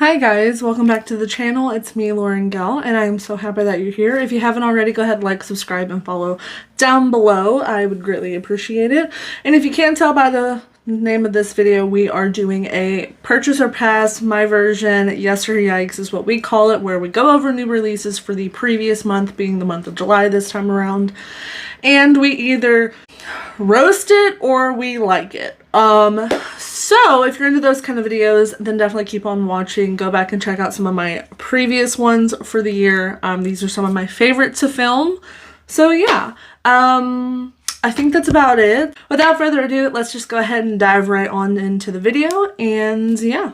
Hi guys, welcome back to the channel. It's me, Lauren Gell, and I am so happy that you're here. If you haven't already, go ahead, like, subscribe, and follow down below. I would greatly appreciate it. And if you can't tell by the name of this video, we are doing a purchase or pass, my version, yes or yikes is what we call it, where we go over new releases for the previous month, being the month of July this time around. And we either roast it or we like it. So if you're into those kind of videos, then definitely keep on watching. Go back and check out some of my previous ones for the year. These are some of my favorites to film. So yeah, I think that's about it. Without further ado, let's just go ahead and dive right on into the video. And yeah,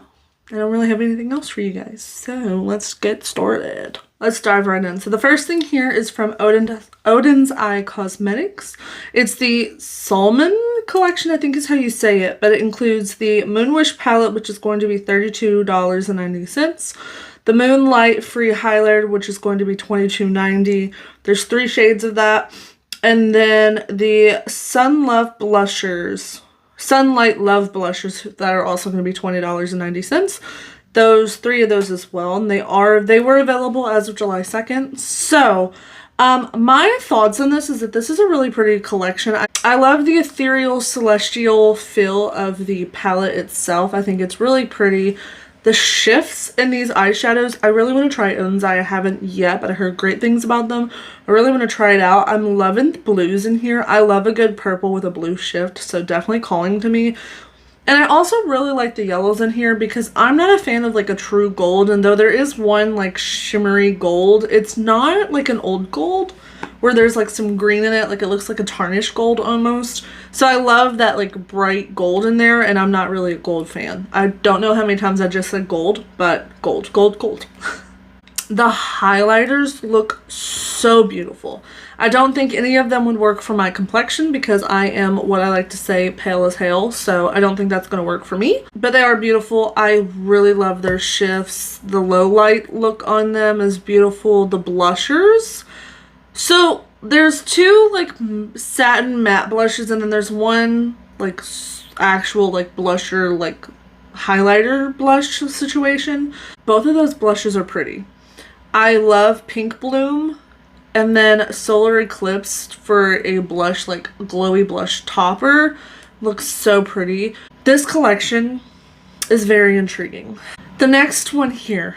I don't really have anything else for you guys. So let's get started. Let's dive right in. So the first thing here is from Odin's Eye Cosmetics. It's the Salmon collection, I think is how you say it, but it includes the Moonwish palette, which is going to be $32.90. The Moonlight Free Highlighter, which is going to be $22.90. There's 3 shades of that. And then the Sunlight Love Blushers that are also going to be $20.90. Those 3 of those as well, and they were available as of July 2nd. So my thoughts on this is that this is a really pretty collection. I love the ethereal celestial feel of the palette itself. I think it's really pretty. The shifts in these eyeshadows, I really want to try Odin's Eye. I haven't yet, but I heard great things about them. I really want to try it out. I'm loving the blues in here. I love a good purple with a blue shift, so definitely calling to me. And I also really like the yellows in here because I'm not a fan of like a true gold, and though there is one like shimmery gold, it's not like an old gold where there's like some green in it, like it looks like a tarnished gold almost. So I love that like bright gold in there, and I'm not really a gold fan. I don't know how many times I just said gold, but gold, gold, gold. The highlighters look so beautiful. I don't think any of them would work for my complexion because I am what I like to say pale as hell, so I don't think that's going to work for me. But they are beautiful. I really love their shifts. The low light look on them is beautiful. The blushers. So there's 2 like satin matte blushes, and then there's one like actual like blusher like highlighter blush situation. Both of those blushes are pretty. I love Pink Bloom and then Solar Eclipse for a blush, like glowy blush topper. Looks so pretty. This collection is very intriguing. The next one here.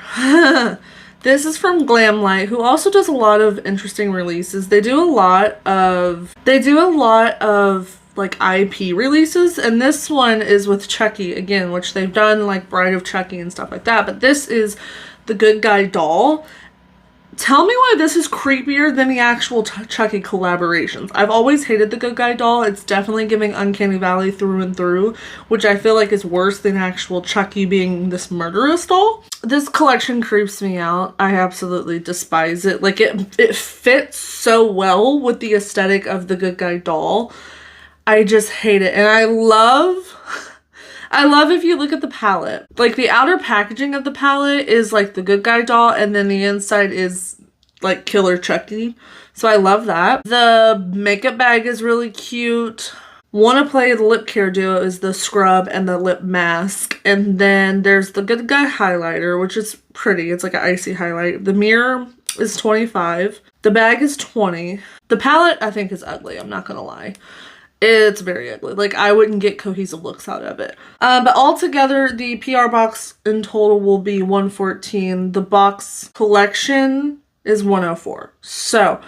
This is from Glamlight, who also does a lot of interesting releases. They do a lot of like IP releases, and this one is with Chucky again, which they've done like Bride of Chucky and stuff like that, but this is the Good Guy doll. Tell me why this is creepier than the actual Chucky collaborations. I've always hated the Good Guy doll. It's definitely giving Uncanny Valley through and through, which I feel like is worse than actual Chucky being this murderous doll. This collection creeps me out. I absolutely despise it. Like it fits so well with the aesthetic of the Good Guy doll. I just hate it. And I love if you look at the palette, like the outer packaging of the palette is like the Good Guy doll, and then the inside is like Killer Chucky. So I love that. The makeup bag is really cute. Wanna Play the lip care duo is the scrub and the lip mask. And then there's the Good Guy highlighter, which is pretty. It's like an icy highlight. The mirror is $25. The bag is $20. The palette I think is ugly, I'm not gonna lie. It's very ugly. Like, I wouldn't get cohesive looks out of it. But altogether, the PR box in total will be $114. The box collection is $104. So,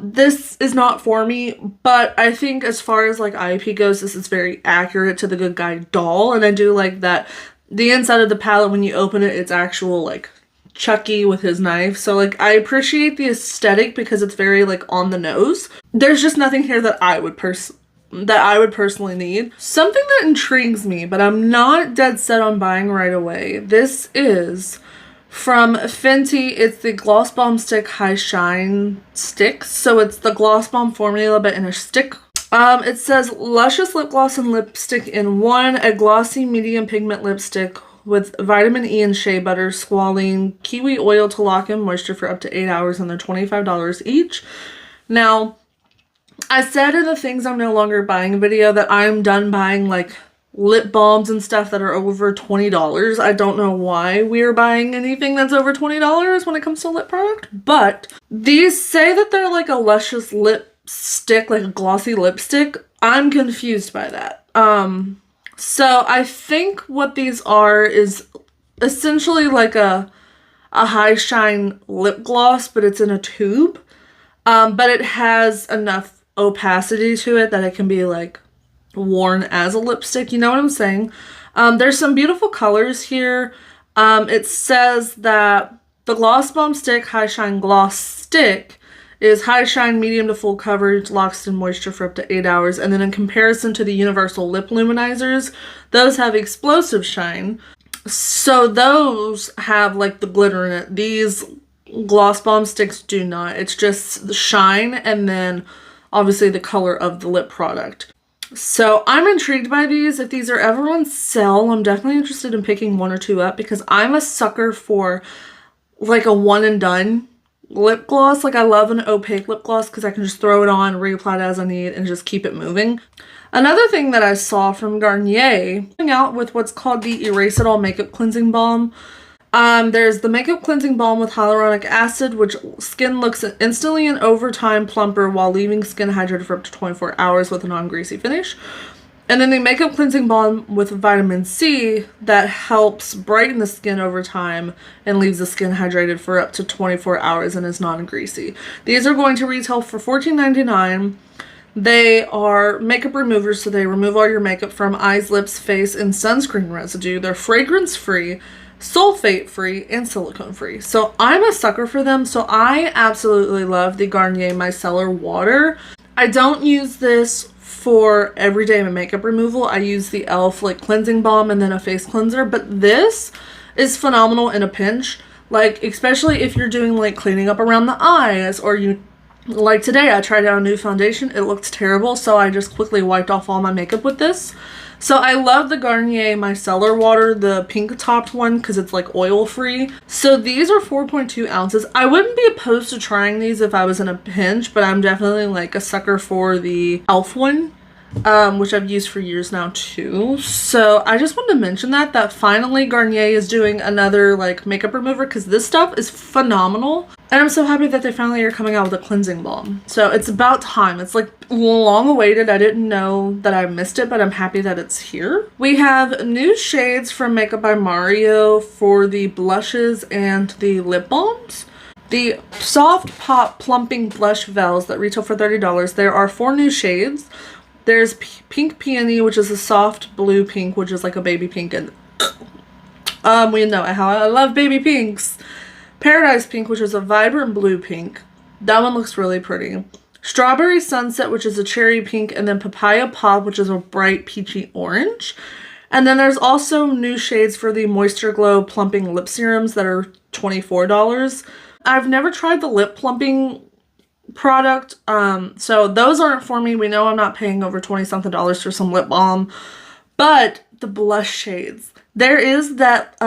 this is not for me, but I think as far as like IP goes, this is very accurate to the Good Guy doll. And I do like that the inside of the palette, when you open it, it's actual like Chucky with his knife. So like I appreciate the aesthetic because it's very like on the nose. There's just nothing here that I would personally need. Something that intrigues me, but I'm not dead set on buying right away. This is from Fenty. It's the Gloss Bomb Stick High Shine Stick. So it's the Gloss Bomb formula, but in a stick. It says luscious lip gloss and lipstick in one, a glossy medium pigment lipstick with vitamin E and shea butter, squalene, kiwi oil to lock in moisture for up to 8 hours, and they're $25 each. Now, I said in the things I'm no longer buying video that I'm done buying like lip balms and stuff that are over $20. I don't know why we're buying anything that's over $20 when it comes to lip product, but these say that they're like a luscious lipstick, like a glossy lipstick. I'm confused by that. So I think what these are is essentially like a high shine lip gloss, but it's in a tube. But it has enough opacity to it that it can be like worn as a lipstick. You know what I'm saying? There's some beautiful colors here. It says that the Gloss Bomb Stick High Shine Gloss Stick is high shine, medium to full coverage, locks in moisture for up to 8 hours. And then in comparison to the Universal Lip Luminizers, those have explosive shine. So those have like the glitter in it. These Gloss Bomb Sticks do not. It's just the shine and then obviously the color of the lip product. So I'm intrigued by these. If these are ever on sale, I'm definitely interested in picking one or two up because I'm a sucker for like a one and done lip gloss. Like I love an opaque lip gloss because I can just throw it on, reapply it as I need, and just keep it moving. Another thing that I saw from Garnier, coming out with what's called the Erase It All Makeup Cleansing Balm. There's the Makeup Cleansing Balm with hyaluronic acid, which skin looks instantly and over time plumper while leaving skin hydrated for up to 24 hours with a non-greasy finish. And then the Makeup Cleansing Balm with vitamin C that helps brighten the skin over time and leaves the skin hydrated for up to 24 hours and is non-greasy. These are going to retail for $14.99. They are makeup removers, so they remove all your makeup from eyes, lips, face, and sunscreen residue. They're fragrance-free, sulfate-free, and silicone-free. So I'm a sucker for them, so I absolutely love the Garnier Micellar Water. I don't use this for everyday makeup removal. I use the e.l.f. like cleansing balm and then a face cleanser, but this is phenomenal in a pinch. Like, especially if you're doing like cleaning up around the eyes, or you, like today I tried out a new foundation. It looked terrible, so I just quickly wiped off all my makeup with this. So I love the Garnier Micellar Water, the pink topped one, because it's like oil free. So these are 4.2 ounces. I wouldn't be opposed to trying these if I was in a pinch, but I'm definitely like a sucker for the e.l.f. one, which I've used for years now too. So I just wanted to mention that finally Garnier is doing another like makeup remover, because this stuff is phenomenal. And I'm so happy that they finally are coming out with a cleansing balm. So it's about time. It's like long awaited. I didn't know that I missed it, but I'm happy that it's here. We have new shades from Makeup by Mario for the blushes and the lip balms. The Soft Pop Plumping Blush Vels that retail for $30. There are 4 new shades. There's Pink Peony, which is a soft blue pink, which is like a baby pink, and we know how I love baby pinks. Paradise Pink, which is a vibrant blue pink. That one looks really pretty. Strawberry Sunset, which is a cherry pink, and then Papaya Pop, which is a bright peachy orange. And then there's also new shades for the Moisture Glow Plumping Lip Serums that are $24. I've never tried the lip plumping product, so those aren't for me. We know I'm not paying over 20 something dollars for some lip balm, but the blush shades, there is that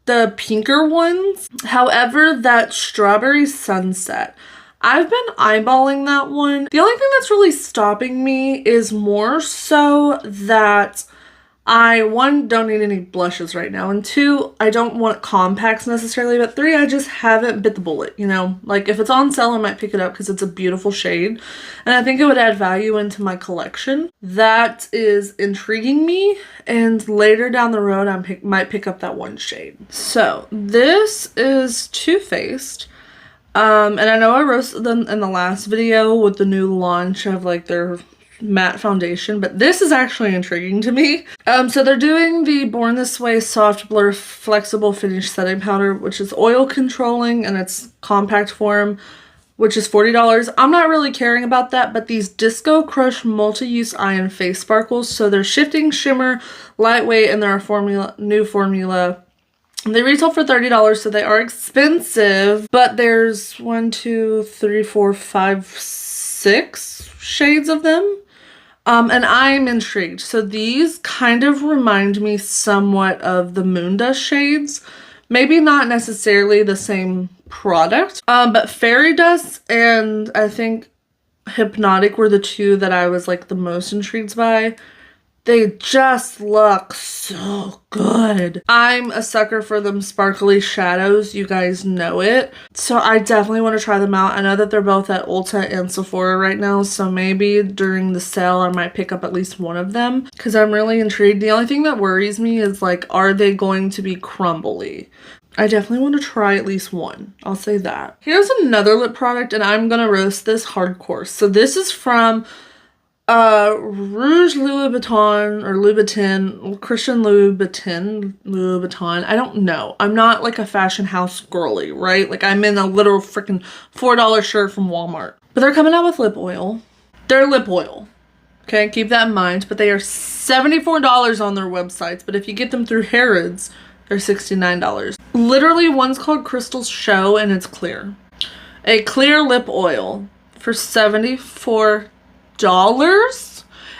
the pinker ones. However, that Strawberry Sunset, I've been eyeballing that one. The only thing that's really stopping me is more so that I, 1, don't need any blushes right now, and 2, I don't want compacts necessarily, but 3, I just haven't bit the bullet, you know? Like, if it's on sale, I might pick it up because it's a beautiful shade, and I think it would add value into my collection. That is intriguing me, and later down the road, I might pick up that one shade. So, this is Too Faced. And I know I roasted them in the last video with the new launch of, like, their matte foundation, but this is actually intriguing to me. So they're doing the Born This Way Soft Blur Flexible Finish Setting Powder, which is oil controlling, and it's compact form, which is $40. I'm not really caring about that, but these Disco Crush Multi-Use Iron Face Sparkles, so they're shifting shimmer, lightweight, and they're a new formula. They retail for $30, so they are expensive, but there's 1, 2, 3, 4, 5, 6 shades of them. And I'm intrigued. So these kind of remind me somewhat of the Moon Dust shades. Maybe not necessarily the same product, but Fairy Dust and I think Hypnotic were the 2 that I was like the most intrigued by. They just look so good. I'm a sucker for them sparkly shadows. You guys know it. So I definitely want to try them out. I know that they're both at Ulta and Sephora right now. So maybe during the sale, I might pick up at least one of them because I'm really intrigued. The only thing that worries me is like, are they going to be crumbly? I definitely want to try at least one. I'll say that. Here's another lip product and I'm going to roast this hardcore. So this is from Rouge Louis Vuitton or Louboutin, Christian Louboutin. I don't know. I'm not like a fashion house girly, right? Like I'm in a little freaking $4 shirt from Walmart. But they're coming out with lip oil. They're lip oil. Okay, keep that in mind. But they are $74 on their websites. But if you get them through Harrods, they're $69. Literally, one's called Crystal's Show and it's clear. A clear lip oil for $74.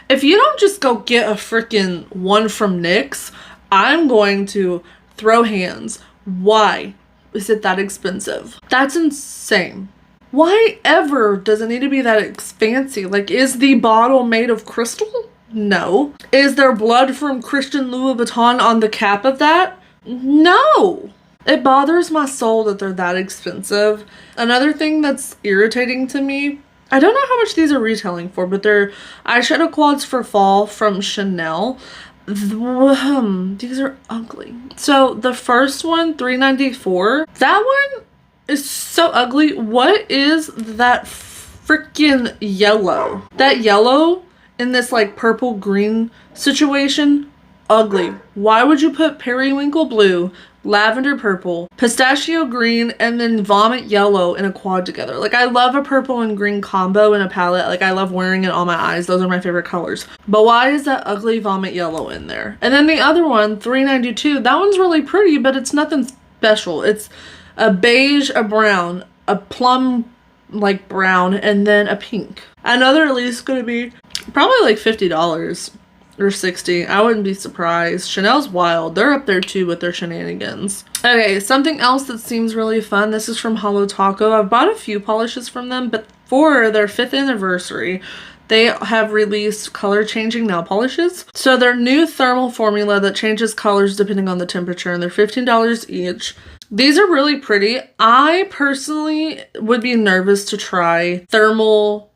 If you don't just go get a freaking one from NYX, I'm going to throw hands. Why is it that expensive? That's insane. Why ever does it need to be that fancy? Like, is the bottle made of crystal? No. Is there blood from Christian Louis Vuitton on the cap of that? No. It bothers my soul that they're that expensive. Another thing that's irritating to me, I don't know how much these are retailing for, but they're eyeshadow quads for fall from Chanel. These are ugly. So the first one, $3.94. That one is so ugly. What is that freaking yellow? That yellow in this like purple green situation, ugly. Why would you put periwinkle blue, lavender purple, pistachio green, and then vomit yellow in a quad together? Like, I love a purple and green combo in a palette. Like, I love wearing it on my eyes. Those are my favorite colors. But why is that ugly vomit yellow in there? And then the other one, $3.92, that one's really pretty, but it's nothing special. It's a beige, a brown, a plum like brown, and then a pink. I know they're at least going to be probably like $50. Or $60. I wouldn't be surprised. Chanel's wild. They're up there too with their shenanigans. Okay, something else that seems really fun. This is from Holo Taco. I've bought a few polishes from them, but for their 5th anniversary, they have released color changing nail polishes. So their new thermal formula that changes colors depending on the temperature, and they're $15 each. These are really pretty. I personally would be nervous to try thermal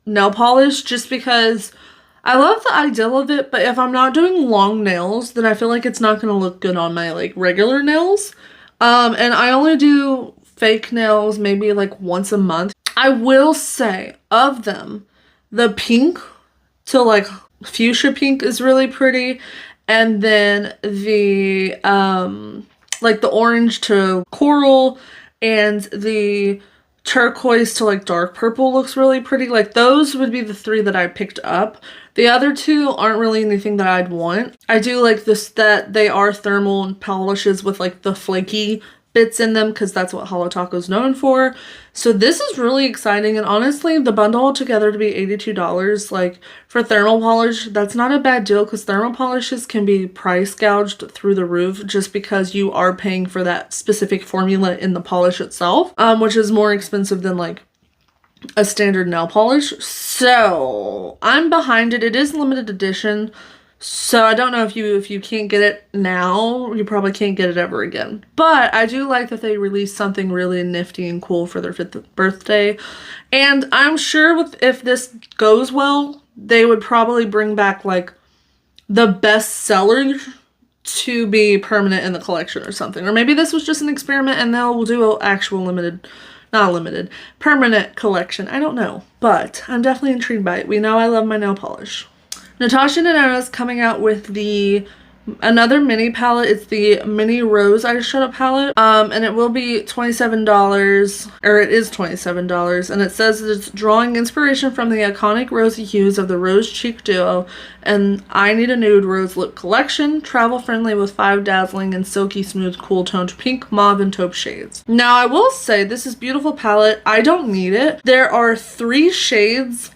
nail polish just because I love the idea of it, but if I'm not doing long nails, then I feel like it's not going to look good on my like regular nails. And I only do fake nails maybe like once a month. I will say of them, the pink to like fuchsia pink is really pretty. And then the like the orange to coral and the turquoise to like dark purple looks really pretty. Like those would be the 3 that I picked up. The other 2 aren't really anything that I'd want. I do like this, that they are thermal polishes with like the flaky bits in them because that's what Holo Taco is known for. So this is really exciting, and honestly the bundle altogether to be $82 like for thermal polish, that's not a bad deal because thermal polishes can be price gouged through the roof just because you are paying for that specific formula in the polish itself, which is more expensive than like a standard nail polish. So I'm behind it. It is limited edition. So I don't know if you can't get it now, you probably can't get it ever again. But I do like that they released something really nifty and cool for their 5th birthday. And I'm sure if this goes well, they would probably bring back like the best seller to be permanent in the collection or something. Or maybe this was just an experiment and they'll do an actual permanent collection. I don't know. But I'm definitely intrigued by it. We know I love my nail polish. Natasha Denona is coming out with another mini palette. It's the Mini Rose eyeshadow palette. And it will be $27, or it is $27. And it says it's drawing inspiration from the iconic rosy hues of the Rose Cheek Duo and I Need a Nude Rose Lip Collection. Travel friendly with 5 dazzling and silky smooth cool toned pink, mauve, and taupe shades. Now I will say this is beautiful palette. I don't need it. There are 3 shades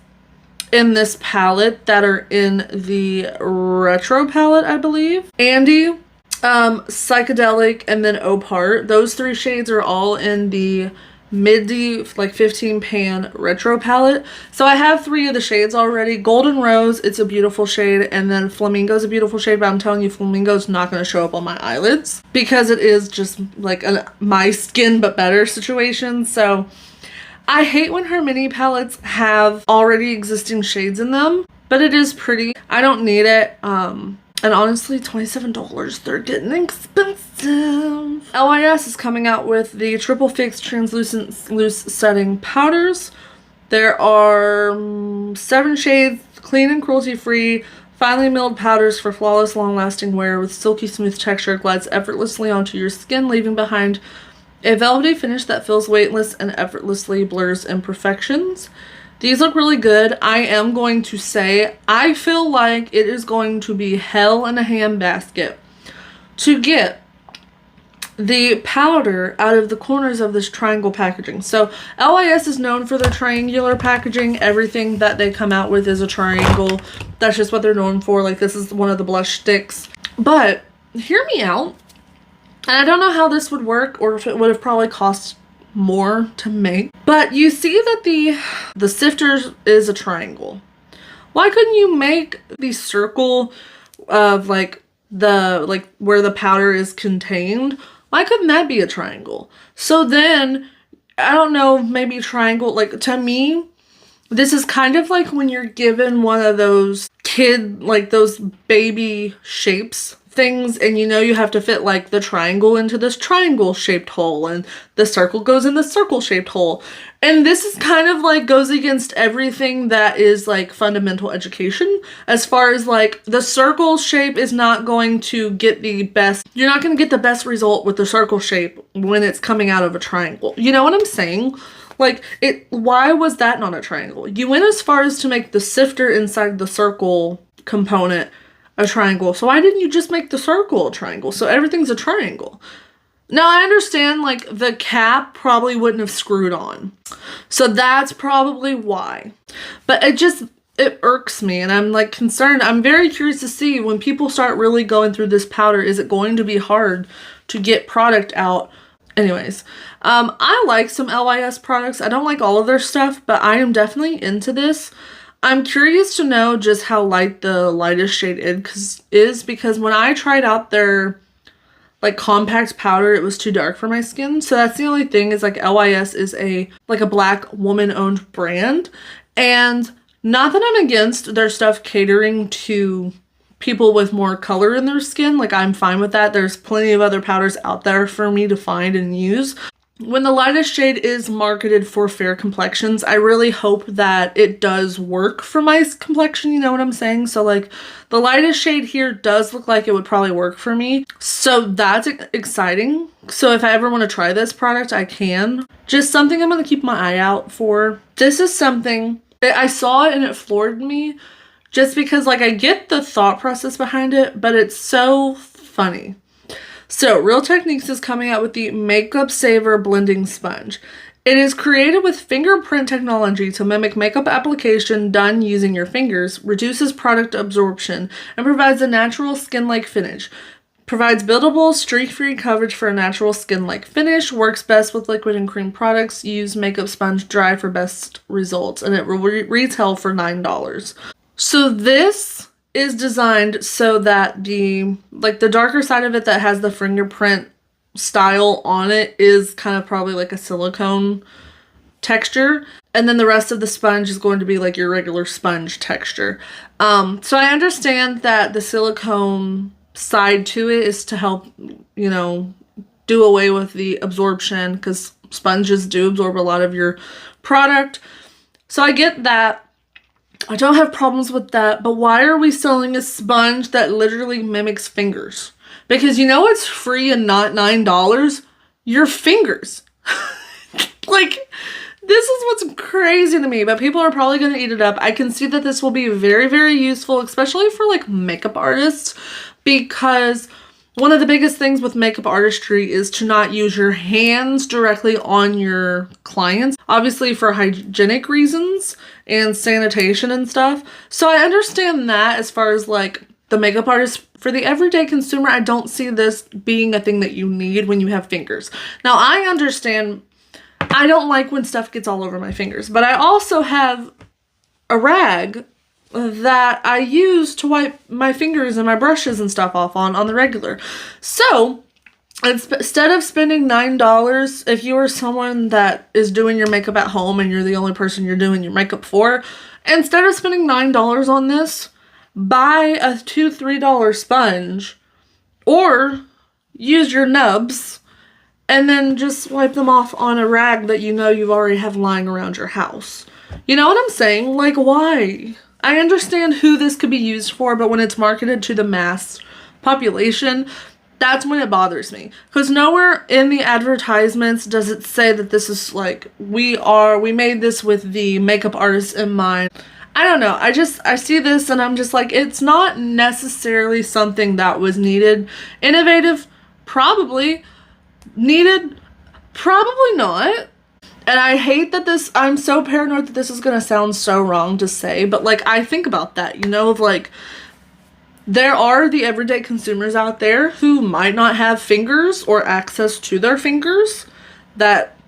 in this palette that are in the retro palette, I believe. Andy, Psychedelic, and then Opart. Those 3 shades are all in the Midi, like 15 pan retro palette. So I have 3 of the shades already. Golden Rose, it's a beautiful shade, and then Flamingo is a beautiful shade, but I'm telling you, Flamingo is not going to show up on my eyelids because it is just like a my skin but better situation. So I hate when her mini palettes have already existing shades in them, but it is pretty. I don't need it. And honestly, $27, they're getting expensive. LYS is coming out with the Triple Fix Translucent Loose Setting Powders. There are 7 shades, clean and cruelty-free, finely milled powders for flawless, long-lasting wear with silky smooth texture. Glides effortlessly onto your skin, leaving behind a velvety finish that feels weightless and effortlessly blurs imperfections. These look really good. I am going to say, I feel like it is going to be hell in a handbasket to get the powder out of the corners of this triangle packaging. So LYS is known for their triangular packaging. Everything that they come out with is a triangle. That's just what they're known for. Like, this is one of the blush sticks. But hear me out. And I don't know how this would work, or if it would have probably cost more to make, but you see that the sifter is a triangle. Why couldn't you make the circle of like where the powder is contained? Why couldn't that be a triangle? So then I don't know, maybe triangle, like, to me this is kind of like when you're given one of those like those baby shapes things, and you know you have to fit like the triangle into this triangle shaped hole, and the circle goes in the circle shaped hole. And this is kind of like goes against everything that is like fundamental education, as far as like the circle shape is not going to get the best, you're not going to get the best result with the circle shape when it's coming out of a triangle. You know what I'm saying? Like, why was that not a triangle? You went as far as to make the sifter inside the circle component a triangle. So why didn't you just make the circle a triangle? So everything's a triangle. Now, I understand, like, the cap probably wouldn't have screwed on. So that's probably why. But it irks me, and I'm, like, concerned. I'm very curious to see when people start really going through this powder, is it going to be hard to get product out? Anyways, I like some LYS products. I don't like all of their stuff, but I am definitely into this. I'm curious to know just how light the lightest shade is, because when I tried out their like compact powder, it was too dark for my skin. So that's the only thing, is like LYS is a Black woman owned brand, and not that I'm against their stuff catering to people with more color in their skin. Like, I'm fine with that. There's plenty of other powders out there for me to find and use. When the lightest shade is marketed for fair complexions, I really hope that it does work for my complexion, you know what I'm saying? So like, the lightest shade here does look like it would probably work for me. So that's exciting. So if I ever want to try this product, I can. Just something I'm going to keep my eye out for. This is something that I saw it and it floored me, just because like I get the thought process behind it, but it's so funny. So, Real Techniques is coming out with the Makeup Saver Blending Sponge. It is created with fingerprint technology to mimic makeup application done using your fingers, reduces product absorption, and provides a natural skin-like finish. Provides buildable, streak-free coverage for a natural skin-like finish. Works best with liquid and cream products. Use makeup sponge dry for best results, and it will retail for $9. So this is designed so that the darker side of it that has the fingerprint style on it is kind of probably like a silicone texture, and then the rest of the sponge is going to be like your regular sponge texture. So I understand that the silicone side to it is to help, you know, do away with the absorption, because sponges do absorb a lot of your product. So I get that. I don't have problems with that, but why are we selling a sponge that literally mimics fingers? Because you know it's free and not $9? Your fingers. Like, this is what's crazy to me, but people are probably going to eat it up. I can see that this will be very, very useful, especially for like makeup artists, because one of the biggest things with makeup artistry is to not use your hands directly on your clients, obviously for hygienic reasons and sanitation and stuff. So I understand that as far as like the makeup artist. For the everyday consumer, I don't see this being a thing that you need when you have fingers. Now, I understand I don't like when stuff gets all over my fingers. But I also have a rag that I use to wipe my fingers and my brushes and stuff off on the regular. So instead of spending $9, if you are someone that is doing your makeup at home and you're the only person you're doing your makeup for, instead of spending $9 on this, buy a $2, $3 sponge or use your nubs and then just wipe them off on a rag that you know you already have lying around your house. You know what I'm saying? Like, why? I understand who this could be used for, but when it's marketed to the mass population, that's when it bothers me. Because nowhere in the advertisements does it say that this is like, we made this with the makeup artist in mind. I don't know. I see this and I'm just like, it's not necessarily something that was needed. Innovative? Probably. Needed? Probably not. And I hate that I'm so paranoid that this is going to sound so wrong to say, but like, I think about that, you know, of like, there are the everyday consumers out there who might not have fingers or access to their fingers that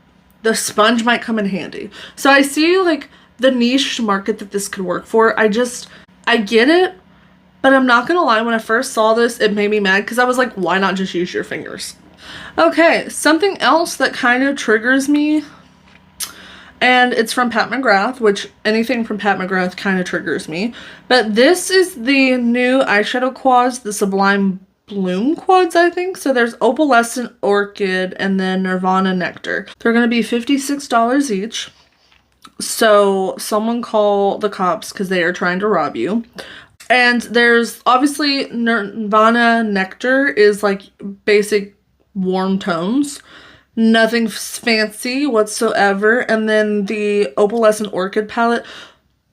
the sponge might come in handy. So I see like the niche market that this could work for. I get it, but I'm not going to lie. When I first saw this, it made me mad because I was like, why not just use your fingers? Okay, something else that kind of triggers me, and it's from Pat McGrath, which anything from Pat McGrath kind of triggers me. But this is the new eyeshadow quads, the Sublime Bloom quads, I think. So there's Opalescent Orchid and then Nirvana Nectar. They're going to be $56 each. So someone call the cops because they are trying to rob you. And there's obviously Nirvana Nectar is like basic warm tones. Nothing fancy whatsoever. And then the Opalescent Orchid palette,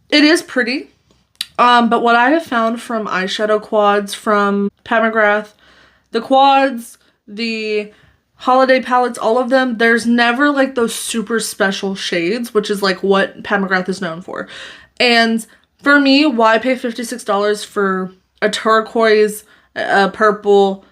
it is pretty. But what I have found from eyeshadow quads from Pat McGrath, the quads, the holiday palettes, all of them, there's never like those super special shades, which is like what Pat McGrath is known for. And for me, why pay $56 for a turquoise, a purple,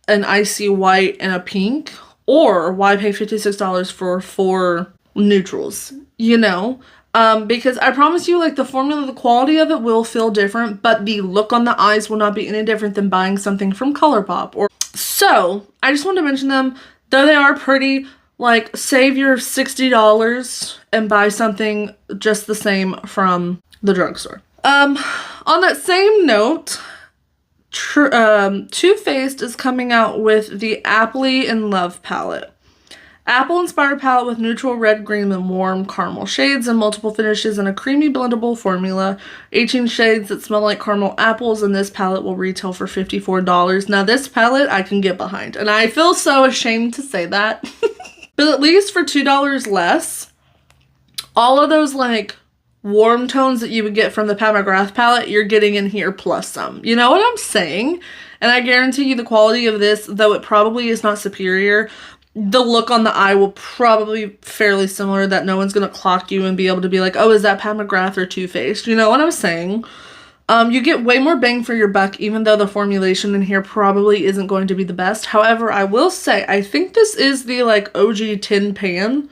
an icy white, and a pink? Or why pay $56 for 4 neutrals, you know? Because I promise you, like, the formula, the quality of it will feel different, but the look on the eyes will not be any different than buying something from ColourPop. So, I just wanted to mention them. Though they are pretty, like, save your $60 and buy something just the same from the drugstore. On that same note, Too Faced is coming out with the Appley in Love palette. Apple-inspired palette with neutral red, green, and warm caramel shades and multiple finishes in a creamy blendable formula. 18 shades that smell like caramel apples, and this palette will retail for $54. Now this palette I can get behind, and I feel so ashamed to say that. But at least for $2 less, all of those like warm tones that you would get from the Pat McGrath palette, you're getting in here plus some. You know what I'm saying? And I guarantee you the quality of this, though it probably is not superior, the look on the eye will probably be fairly similar, that no one's going to clock you and be able to be like, oh, is that Pat McGrath or Too Faced? You know what I'm saying? You get way more bang for your buck, even though the formulation in here probably isn't going to be the best. However, I will say, I think this is the like OG tin pan.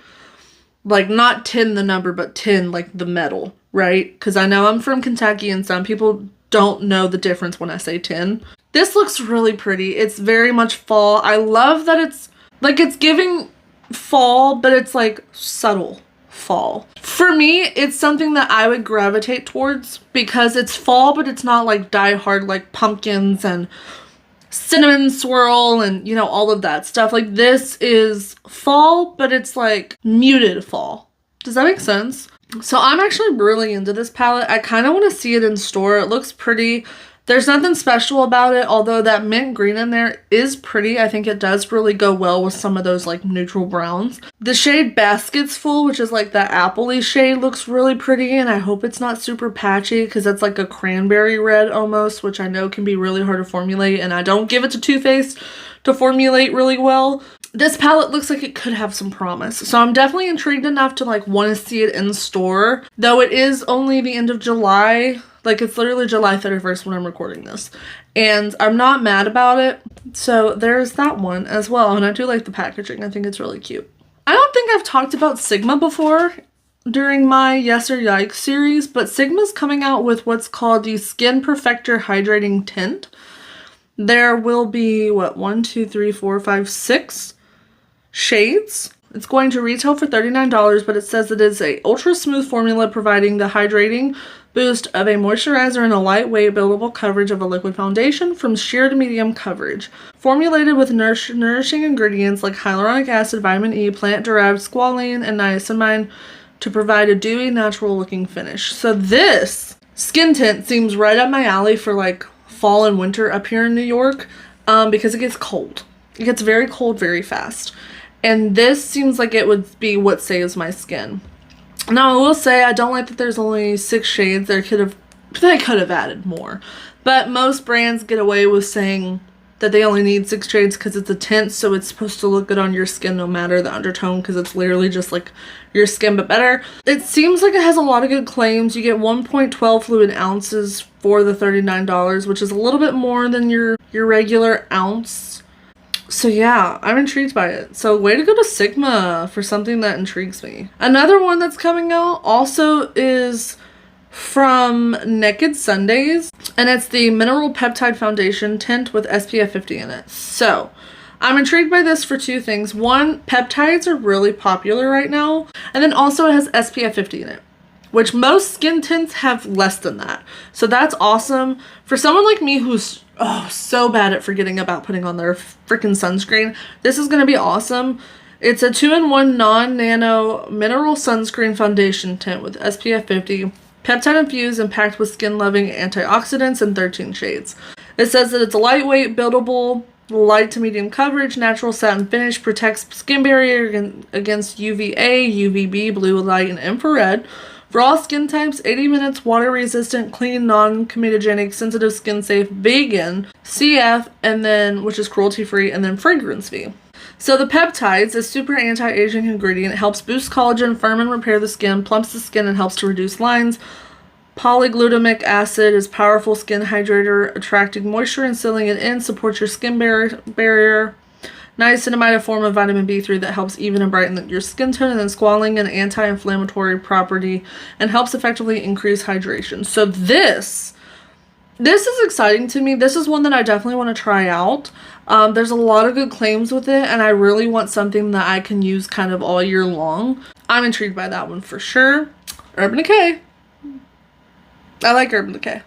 Like, not tin the number, but tin like the metal, right? Because I know I'm from Kentucky and some people don't know the difference when I say tin. This looks really pretty. It's very much fall. I love that it's like, it's giving fall, but it's like subtle fall. For me, it's something that I would gravitate towards because it's fall, but it's not like die hard like pumpkins and cinnamon swirl and, you know, all of that stuff. Like, this is fall, but it's like muted fall. Does that make sense? So I'm actually really into this palette. I kind of want to see it in store. It looks pretty. There's nothing special about it, although that mint green in there is pretty. I think it does really go well with some of those like neutral browns. The shade Baskets Full, which is like that appley shade, looks really pretty, and I hope it's not super patchy because it's like a cranberry red almost, which I know can be really hard to formulate, and I don't give it to Too Faced to formulate really well. This palette looks like it could have some promise, so I'm definitely intrigued enough to like want to see it in store, though it is only the end of July. Like, it's literally July 31st when I'm recording this, and I'm not mad about it. So there's that one as well, and I do like the packaging. I think it's really cute. I don't think I've talked about Sigma before during my Yes or Yikes series, but Sigma's coming out with what's called the Skin Perfector Hydrating Tint. There will be, what, 1, 2, 3, 4, 5, 6 shades. It's going to retail for $39, but it says it is a ultra smooth formula providing the hydrating boost of a moisturizer and a lightweight buildable coverage of a liquid foundation from sheer to medium coverage. Formulated with nourishing ingredients like hyaluronic acid, vitamin E, plant-derived squalene, and niacinamide to provide a dewy, natural-looking finish. So this skin tint seems right up my alley for like fall and winter up here in New York, because it gets cold. It gets very cold very fast. And this seems like it would be what saves my skin. Now, I will say I don't like that there's only 6 shades. They could have added more. But most brands get away with saying that they only need 6 shades because it's a tint, so it's supposed to look good on your skin no matter the undertone, because it's literally just like your skin but better. It seems like it has a lot of good claims. You get 1.12 fluid ounces for the $39, which is a little bit more than your regular ounce. So yeah, I'm intrigued by it. So way to go to Sigma for something that intrigues me. Another one that's coming out also is from Naked Sundays, and it's the Mineral Peptide Foundation Tint with SPF 50 in it. So I'm intrigued by this for 2 things. One, peptides are really popular right now, and then also it has SPF 50 in it, which most skin tints have less than that. So that's awesome. For someone like me who's so bad at forgetting about putting on their freaking sunscreen, this is going to be awesome. It's a 2-in-1 non-nano mineral sunscreen foundation tint with SPF 50, peptide infused and packed with skin-loving antioxidants in 13 shades. It says that it's lightweight, buildable, light to medium coverage, natural satin finish, protects skin barrier against UVA, UVB, blue light, and infrared. For all skin types, 80 minutes, water resistant, clean, non-comedogenic, sensitive, skin safe, vegan, CF, and then, which is cruelty free, and then fragrance free. So the peptides, a super anti-aging ingredient, helps boost collagen, firm and repair the skin, plumps the skin, and helps to reduce lines. Polyglutamic acid is powerful skin hydrator, attracting moisture and sealing it in, supports your skin barrier. Niacinamide, a form of vitamin B3 that helps even and brighten your skin tone, and then squalene, an anti-inflammatory property, and helps effectively increase hydration. So this is exciting to me. This is one that I definitely want to try out. There's a lot of good claims with it, and I really want something that I can use kind of all year long. I'm intrigued by that one for sure. Urban Decay. I like Urban Decay.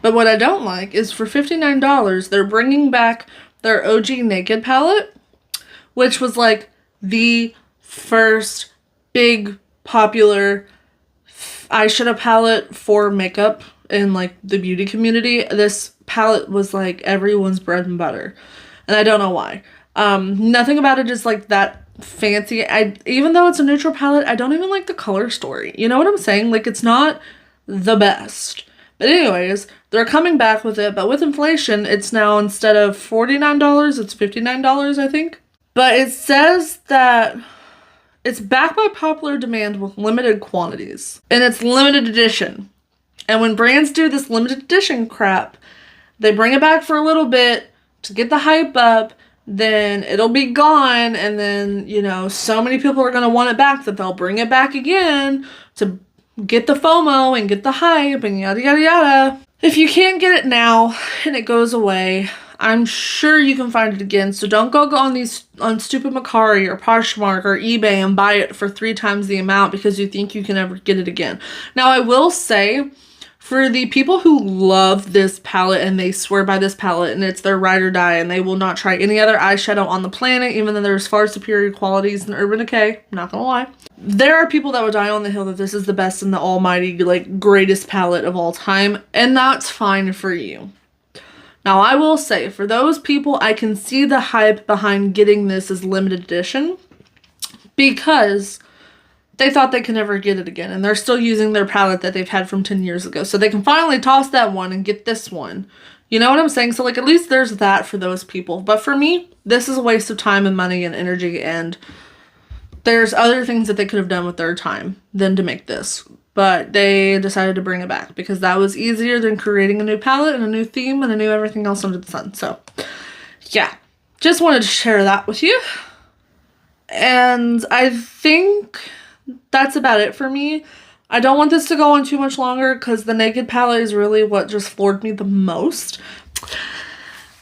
But what I don't like is for $59, they're bringing back their OG Naked palette, which was like the first big popular eyeshadow palette for makeup in like the beauty community. This palette was like everyone's bread and butter, and I don't know why. Nothing about it is like that fancy. Even though it's a neutral palette, I don't even like the color story. You know what I'm saying? Like, it's not the best. But anyways, they're coming back with it, but with inflation, it's now, instead of $49, it's $59, I think. But it says that it's back by popular demand with limited quantities, and it's limited edition. And when brands do this limited edition crap, they bring it back for a little bit to get the hype up, then it'll be gone, and then, you know, so many people are going to want it back that they'll bring it back again to get the FOMO and get the hype and yada yada yada. If you can't get it now and it goes away, I'm sure you can find it again. So don't go on stupid Mercari or Poshmark or eBay and buy it for 3 times the amount because you think you can never get it again. Now, I will say, for the people who love this palette and they swear by this palette and it's their ride or die and they will not try any other eyeshadow on the planet, even though there's far superior qualities than Urban Decay, not gonna lie. There are people that would die on the hill that this is the best and the almighty, like, greatest palette of all time, and that's fine for you. Now, I will say, for those people, I can see the hype behind getting this as limited edition because they thought they could never get it again, and they're still using their palette that they've had from 10 years ago, so they can finally toss that one and get this one. You know what I'm saying? So, like, at least there's that for those people. But for me, this is a waste of time and money and energy, and there's other things that they could have done with their time than to make this. But they decided to bring it back because that was easier than creating a new palette and a new theme and a new everything else under the sun. So, yeah. Just wanted to share that with you. And I think that's about it for me. I don't want this to go on too much longer because the Naked palette is really what just floored me the most.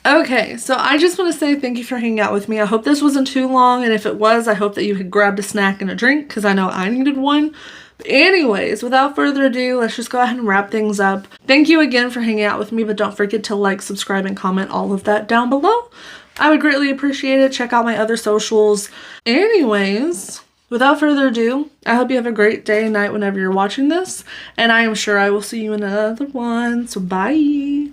Okay, so I just want to say thank you for hanging out with me. I hope this wasn't too long, and if it was, I hope that you had grabbed a snack and a drink because I know I needed one. But anyways, without further ado, let's just go ahead and wrap things up. Thank you again for hanging out with me, but don't forget to like, subscribe, and comment all of that down below. I would greatly appreciate it. Check out my other socials. Anyways, without further ado, I hope you have a great day, night, whenever you're watching this, and I am sure I will see you in another one. So bye!